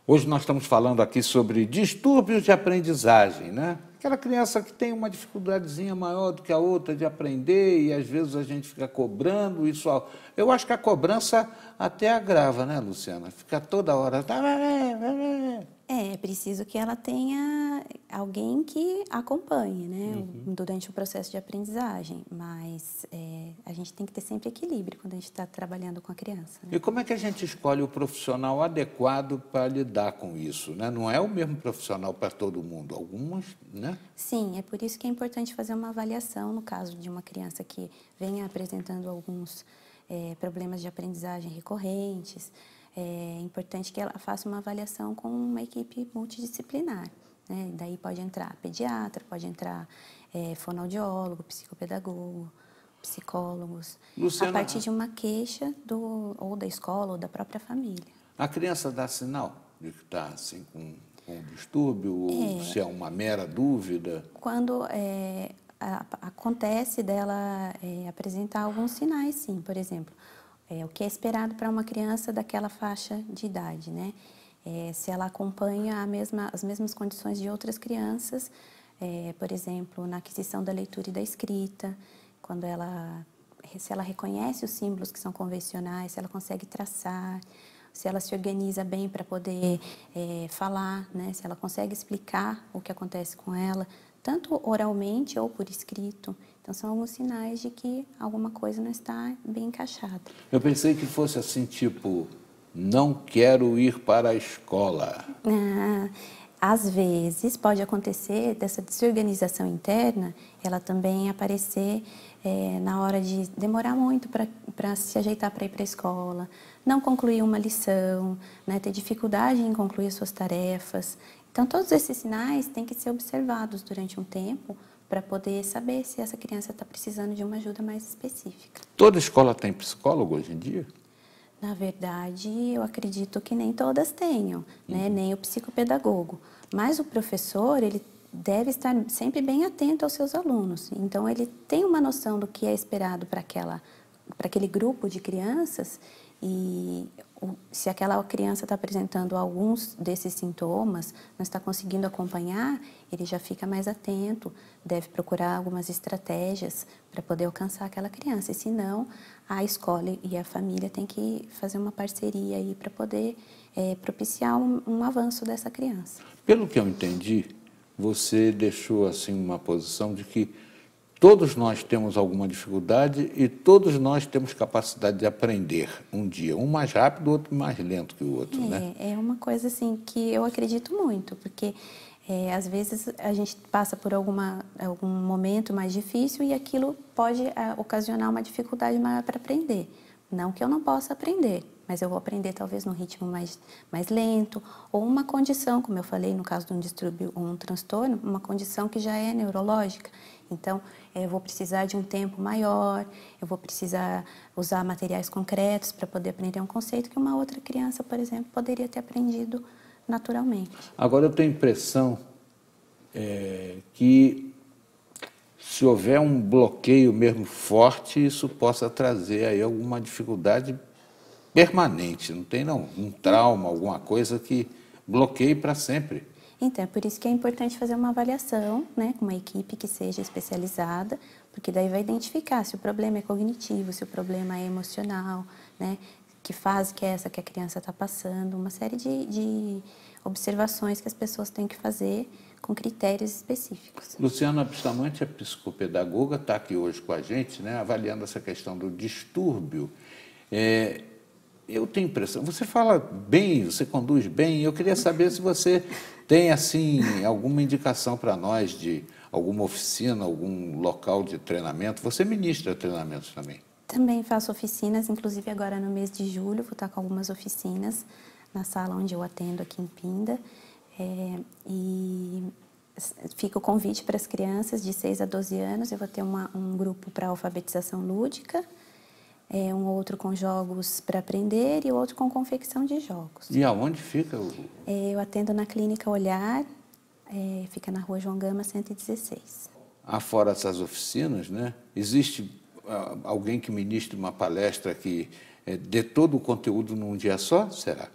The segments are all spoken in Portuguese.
Hoje nós estamos falando aqui sobre distúrbios de aprendizagem, né? Aquela criança que tem uma dificuldadezinha maior do que a outra de aprender e às vezes a gente fica cobrando isso. Eu acho que a cobrança até agrava, né, Luciana? Fica toda hora. É preciso que ela tenha alguém que acompanhe, né, durante o processo de aprendizagem, mas a gente tem que ter sempre equilíbrio quando a gente está trabalhando com a criança, né? E como é que a gente escolhe o profissional adequado para lidar com isso, né? Não é o mesmo profissional para todo mundo, alguns, né? Sim, é por isso que é importante fazer uma avaliação no caso de uma criança que venha apresentando alguns problemas de aprendizagem recorrentes. É importante que ela faça uma avaliação com uma equipe multidisciplinar, né? Daí pode entrar pediatra, pode entrar fonoaudiólogo, psicopedagogo, psicólogos, a Luciana, partir de uma queixa ou da escola ou da própria família. a criança dá sinal de que está assim, com distúrbio ou se é uma mera dúvida? Quando acontece dela apresentar alguns sinais, sim, por exemplo, o que é esperado para uma criança daquela faixa de idade, né? Se ela acompanha as mesmas condições de outras crianças, por exemplo, na aquisição da leitura e da escrita, se ela reconhece os símbolos que são convencionais, se ela consegue traçar, se ela se organiza bem para poder falar, né? Se ela consegue explicar o que acontece com ela, tanto oralmente ou por escrito. Então, são alguns sinais de que alguma coisa não está bem encaixada. Eu pensei que fosse assim, tipo, não quero ir para a escola. Às vezes, pode acontecer dessa desorganização interna, ela também aparecer na hora de demorar muito para se ajeitar para ir para a escola, não concluir uma lição, né, ter dificuldade em concluir suas tarefas. Então, todos esses sinais têm que ser observados durante um tempo para poder saber se essa criança está precisando de uma ajuda mais específica. Toda escola tem psicólogo hoje em dia? Na verdade, eu acredito que nem todas tenham, né? Nem o psicopedagogo. Mas o professor, ele deve estar sempre bem atento aos seus alunos. Então, ele tem uma noção do que é esperado para aquele grupo de crianças e se aquela criança está apresentando alguns desses sintomas, não está conseguindo acompanhar, ele já fica mais atento, deve procurar algumas estratégias para poder alcançar aquela criança. E se não, a escola e a família têm que fazer uma parceria aí para poder propiciar um avanço dessa criança. Pelo que eu entendi, você deixou assim uma posição de que todos nós temos alguma dificuldade e todos nós temos capacidade de aprender um dia, um mais rápido, outro mais lento que o outro, né? É uma coisa assim que eu acredito muito, porque às vezes a gente passa por algum momento mais difícil e aquilo pode ocasionar uma dificuldade maior para aprender. Não que eu não possa aprender, mas eu vou aprender talvez num ritmo mais lento, ou uma condição, como eu falei, no caso de um distúrbio ou um transtorno, uma condição que já é neurológica. Então, eu vou precisar de um tempo maior, eu vou precisar usar materiais concretos para poder aprender um conceito que uma outra criança, por exemplo, poderia ter aprendido naturalmente. Agora, eu tenho a impressão que se houver um bloqueio mesmo forte, isso possa trazer aí alguma dificuldade permanente, não tem não? Um trauma, alguma coisa que bloqueie para sempre. Então, é por isso que é importante fazer uma avaliação, né, com uma equipe que seja especializada, porque daí vai identificar se o problema é cognitivo, se o problema é emocional, né, que fase que é essa que a criança está passando, uma série de observações que as pessoas têm que fazer com critérios específicos. Luciana Bustamante é psicopedagoga, está aqui hoje com a gente, né, avaliando essa questão do distúrbio. Eu tenho impressão, você fala bem, você conduz bem, eu queria saber se você tem, assim, alguma indicação para nós de alguma oficina, algum local de treinamento. Você ministra treinamentos também? Também faço oficinas, inclusive agora no mês de julho, vou estar com algumas oficinas na sala onde eu atendo aqui em Pinda. E fica o convite para as crianças de 6 a 12 anos, eu vou ter um grupo para alfabetização lúdica, um outro com jogos para aprender e o outro com confecção de jogos. E aonde fica? Eu atendo na Clínica Olhar, fica na Rua João Gama, 116. Afora essas oficinas, né, existe alguém que ministre uma palestra que dê todo o conteúdo num dia só? Será?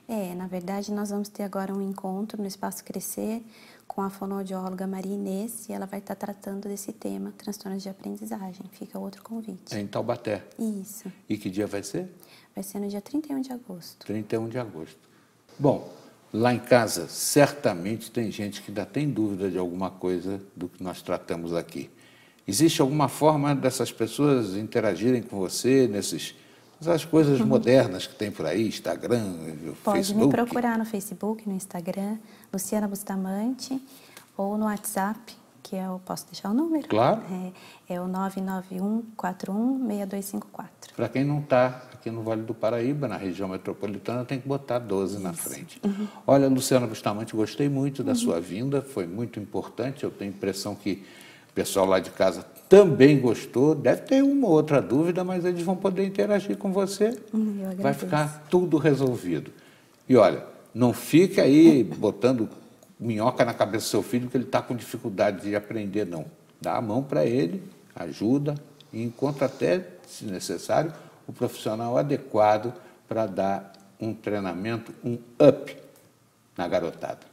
Na verdade, nós vamos ter agora um encontro no Espaço Crescer com a fonoaudióloga Maria Inês e ela vai estar tratando desse tema, transtornos de aprendizagem. Fica outro convite. É em Taubaté. Isso. E que dia vai ser? Vai ser no dia 31 de agosto. 31 de agosto. Bom, lá em casa, certamente tem gente que ainda tem dúvida de alguma coisa do que nós tratamos aqui. Existe alguma forma dessas pessoas interagirem com você nessas coisas modernas que tem por aí, Instagram, Pode Facebook? me procurar no Facebook, no Instagram, Luciana Bustamante, ou no WhatsApp, que eu posso deixar o número? Claro. É o 991-416254. Para quem não está aqui no Vale do Paraíba, na região metropolitana, tem que botar 12 na frente. Olha, Luciana Bustamante, gostei muito da sua vinda, foi muito importante. Eu tenho a impressão que o pessoal lá de casa também gostou. Deve ter uma ou outra dúvida, mas eles vão poder interagir com você. Vai ficar tudo resolvido. E olha, não fique aí botando minhoca na cabeça do seu filho que ele está com dificuldade de aprender, não. Dá a mão para ele, ajuda e encontra até, se necessário, o profissional adequado para dar um treinamento, um up na garotada.